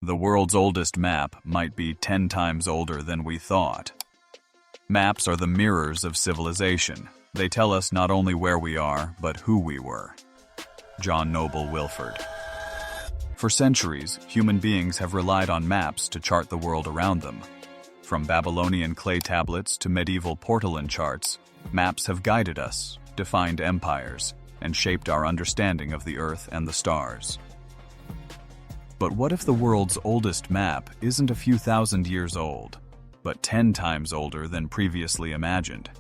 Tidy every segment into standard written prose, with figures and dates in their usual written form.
The world's oldest map might be 10 times older than we thought. Maps are the mirrors of civilization. They tell us not only where we are, but who we were. John Noble Wilford. For centuries, human beings have relied on maps to chart the world around them. From Babylonian clay tablets to medieval portolan charts, maps have guided us, defined empires, and shaped our understanding of the Earth and the stars. But what if the world's oldest map isn't a few thousand years old, but 10 times older than previously imagined?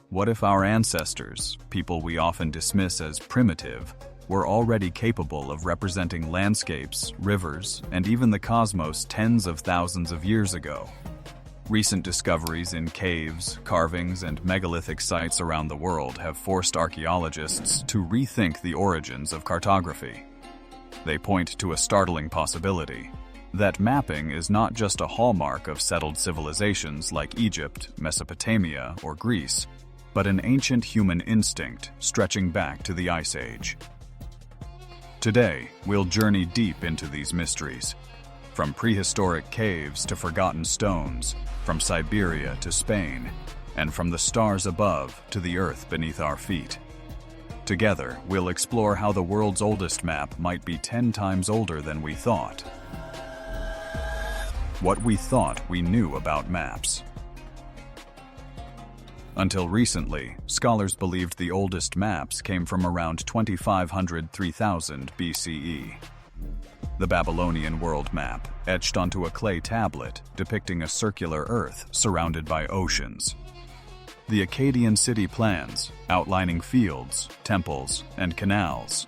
What if our ancestors, people we often dismiss as primitive, were already capable of representing landscapes, rivers, and even the cosmos tens of thousands of years ago? Recent discoveries in caves, carvings, and megalithic sites around the world have forced archaeologists to rethink the origins of cartography. They point to a startling possibility: that mapping is not just a hallmark of settled civilizations like Egypt, Mesopotamia, or Greece, but an ancient human instinct stretching back to the Ice Age. Today, we'll journey deep into these mysteries. From prehistoric caves to forgotten stones, from Siberia to Spain, and from the stars above to the earth beneath our feet. Together, we'll explore how the world's oldest map might be 10 times older than we thought. What we thought we knew about maps. Until recently, scholars believed the oldest maps came from around 2500–3000 BCE. The Babylonian world map, etched onto a clay tablet depicting a circular Earth surrounded by oceans. The Akkadian city plans, outlining fields, temples, and canals.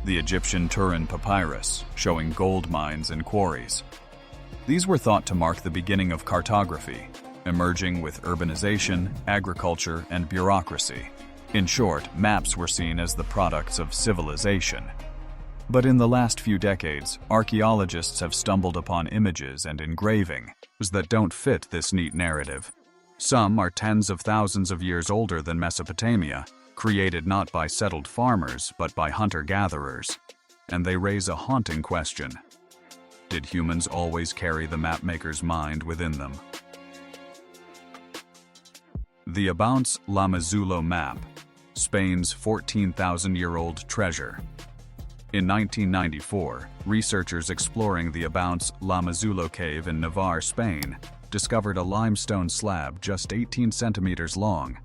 The Egyptian Turin papyrus, showing gold mines and quarries. These were thought to mark the beginning of cartography, emerging with urbanization, agriculture, and bureaucracy. In short, maps were seen as the products of civilization. But in the last few decades, archaeologists have stumbled upon images and engravings that don't fit this neat narrative. Some are tens of thousands of years older than Mesopotamia, created not by settled farmers but by hunter-gatherers. And they raise a haunting question: did humans always carry the mapmaker's mind within them? The Abounce La Mazulo map, Spain's 14,000-year-old treasure. In 1994, researchers exploring the Abounce La Mazulo cave in Navarre, Spain, discovered a limestone slab just 18 centimeters long.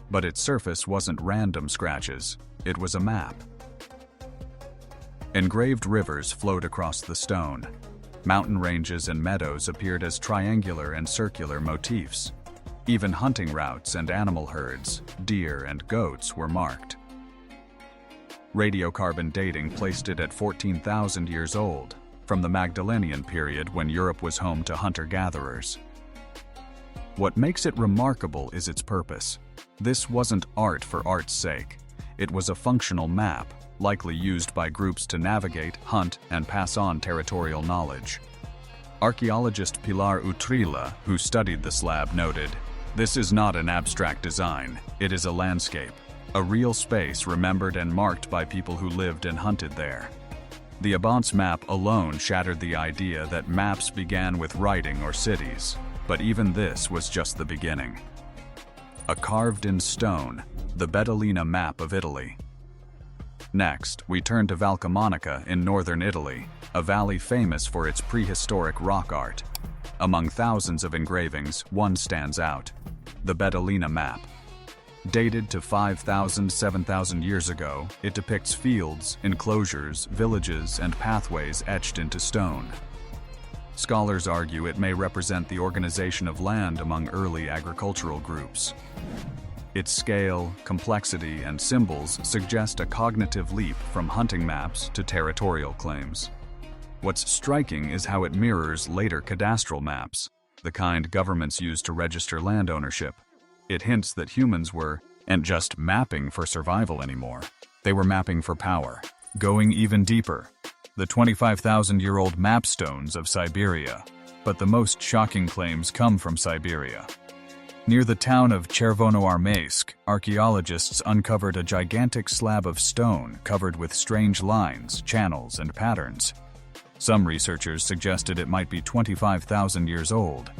But its surface wasn't random scratches, it was a map. Engraved rivers flowed across the stone. Mountain ranges and meadows appeared as triangular and circular motifs. Even hunting routes and animal herds, deer and goats, were marked. Radiocarbon dating placed it at 14,000 years old, from the Magdalenian period when Europe was home to hunter-gatherers. What makes it remarkable is its purpose. This wasn't art for art's sake. It was a functional map, likely used by groups to navigate, hunt, and pass on territorial knowledge. Archaeologist Pilar Utrilla, who studied the slab, noted, "This is not an abstract design, it is a landscape, a real space remembered and marked by people who lived and hunted there." The Abounce map alone shattered the idea that maps began with writing or cities, but even this was just the beginning. A carved-in stone, the Bettolina map of Italy. Next, we turn to Valcamonica in northern Italy, a valley famous for its prehistoric rock art. Among thousands of engravings, one stands out: the Bettolina map. Dated to 5,000–7,000 years ago, it depicts fields, enclosures, villages, and pathways etched into stone. Scholars argue it may represent the organization of land among early agricultural groups. Its scale, complexity, and symbols suggest a cognitive leap from hunting maps to territorial claims. What's striking is how it mirrors later cadastral maps, the kind governments use to register land ownership. It hints that humans weren't just mapping for survival anymore. They were mapping for power. Going even deeper, the 25,000-year-old mapstones of Siberia. But the most shocking claims come from Siberia. Near the town of Chervonoarmeysk, archaeologists uncovered a gigantic slab of stone covered with strange lines, channels, and patterns. Some researchers suggested it might be 25,000 years old,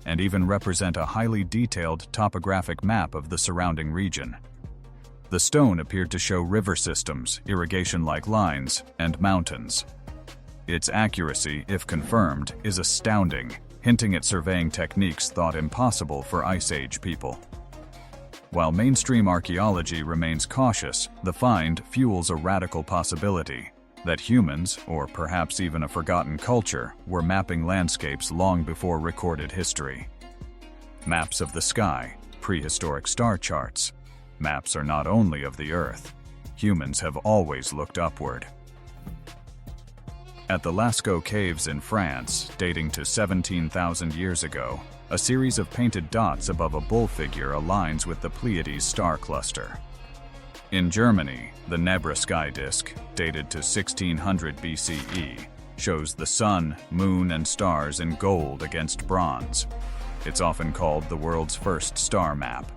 and even represent a highly detailed topographic map of the surrounding region. The stone appeared to show river systems, irrigation-like lines, and mountains. Its accuracy, if confirmed, is astounding, hinting at surveying techniques thought impossible for Ice Age people. While mainstream archaeology remains cautious, the find fuels a radical possibility that humans, or perhaps even a forgotten culture, were mapping landscapes long before recorded history. Maps of the sky, prehistoric star charts. Maps are not only of the Earth. Humans have always looked upward. At the Lascaux Caves in France, dating to 17,000 years ago, a series of painted dots above a bull figure aligns with the Pleiades star cluster. In Germany, the Nebra sky disk, dated to 1600 BCE, shows the sun, moon, and stars in gold against bronze. It's often called the world's first star map.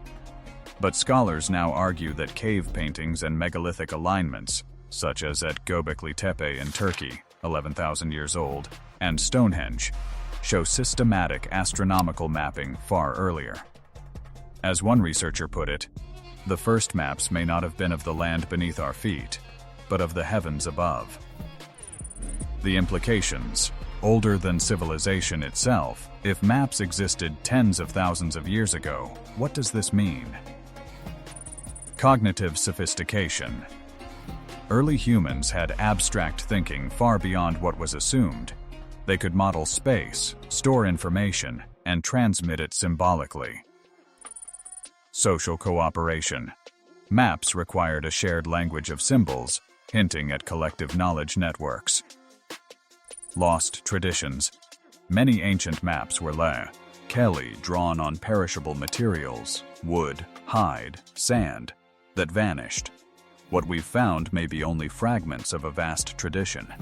But scholars now argue that cave paintings and megalithic alignments, such as at Göbekli Tepe in Turkey, 11,000 years old, and Stonehenge, show systematic astronomical mapping far earlier. As one researcher put it, the first maps may not have been of the land beneath our feet, but of the heavens above. The implications, older than civilization itself, if maps existed tens of thousands of years ago, what does this mean? Cognitive sophistication. Early humans had abstract thinking far beyond what was assumed. They could model space, store information, and transmit it symbolically. Social cooperation. Maps required a shared language of symbols, hinting at collective knowledge networks. Lost traditions. Many ancient maps were kelly drawn on perishable materials, wood, hide, sand, that vanished. What we've found may be only fragments of a vast tradition.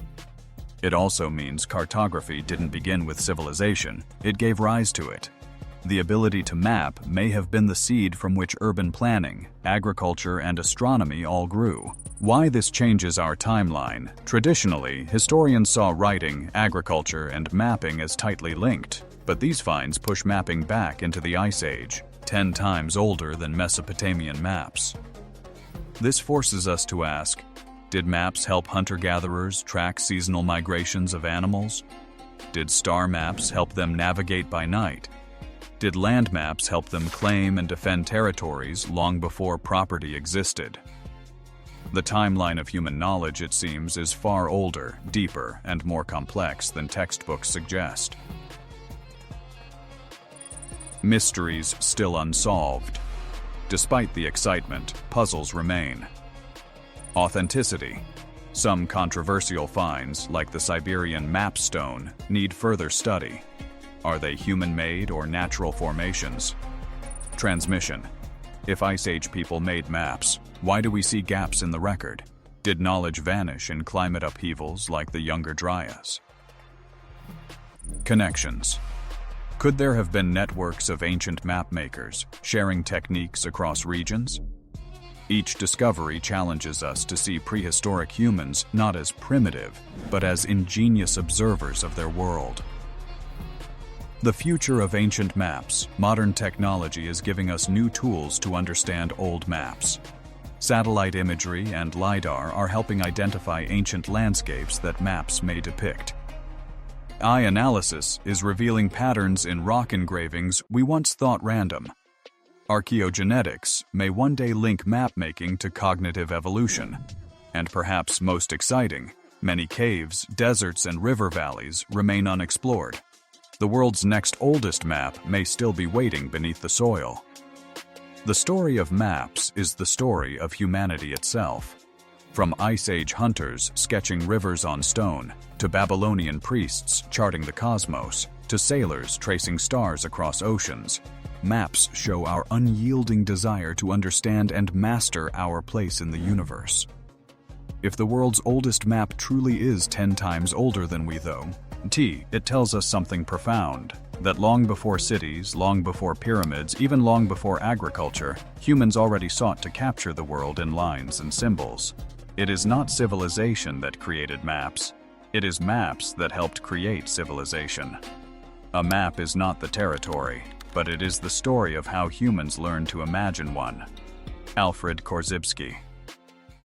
It also means cartography didn't begin with civilization, it gave rise to it. The ability to map may have been the seed from which urban planning, agriculture, and astronomy all grew. Why this changes our timeline? Traditionally, historians saw writing, agriculture, and mapping as tightly linked, but these finds push mapping back into the Ice Age, 10 times older than Mesopotamian maps. This forces us to ask, did maps help hunter-gatherers track seasonal migrations of animals? Did star maps help them navigate by night? Did land maps help them claim and defend territories long before property existed? The timeline of human knowledge, it seems, is far older, deeper, and more complex than textbooks suggest. Mysteries still unsolved. Despite the excitement, puzzles remain. Authenticity. Some controversial finds, like the Siberian map stone, need further study. Are they human-made or natural formations? Transmission. If Ice Age people made maps, why do we see gaps in the record? Did knowledge vanish in climate upheavals like the Younger Dryas? Connections. Could there have been networks of ancient map makers sharing techniques across regions? Each discovery challenges us to see prehistoric humans not as primitive, but as ingenious observers of their world. The future of ancient maps. Modern technology is giving us new tools to understand old maps. Satellite imagery and LiDAR are helping identify ancient landscapes that maps may depict. AI analysis is revealing patterns in rock engravings we once thought random. Archaeogenetics may one day link map-making to cognitive evolution. And perhaps most exciting, many caves, deserts, and river valleys remain unexplored. The world's next oldest map may still be waiting beneath the soil. The story of maps is the story of humanity itself. From Ice Age hunters sketching rivers on stone, to Babylonian priests charting the cosmos, to sailors tracing stars across oceans, maps show our unyielding desire to understand and master our place in the universe. If the world's oldest map truly is 10 times older than we though, it tells us something profound, that long before cities, long before pyramids, even long before agriculture, humans already sought to capture the world in lines and symbols. It is not civilization that created maps. It is maps that helped create civilization. A map is not the territory, but it is the story of how humans learned to imagine one. Alfred Korzybski.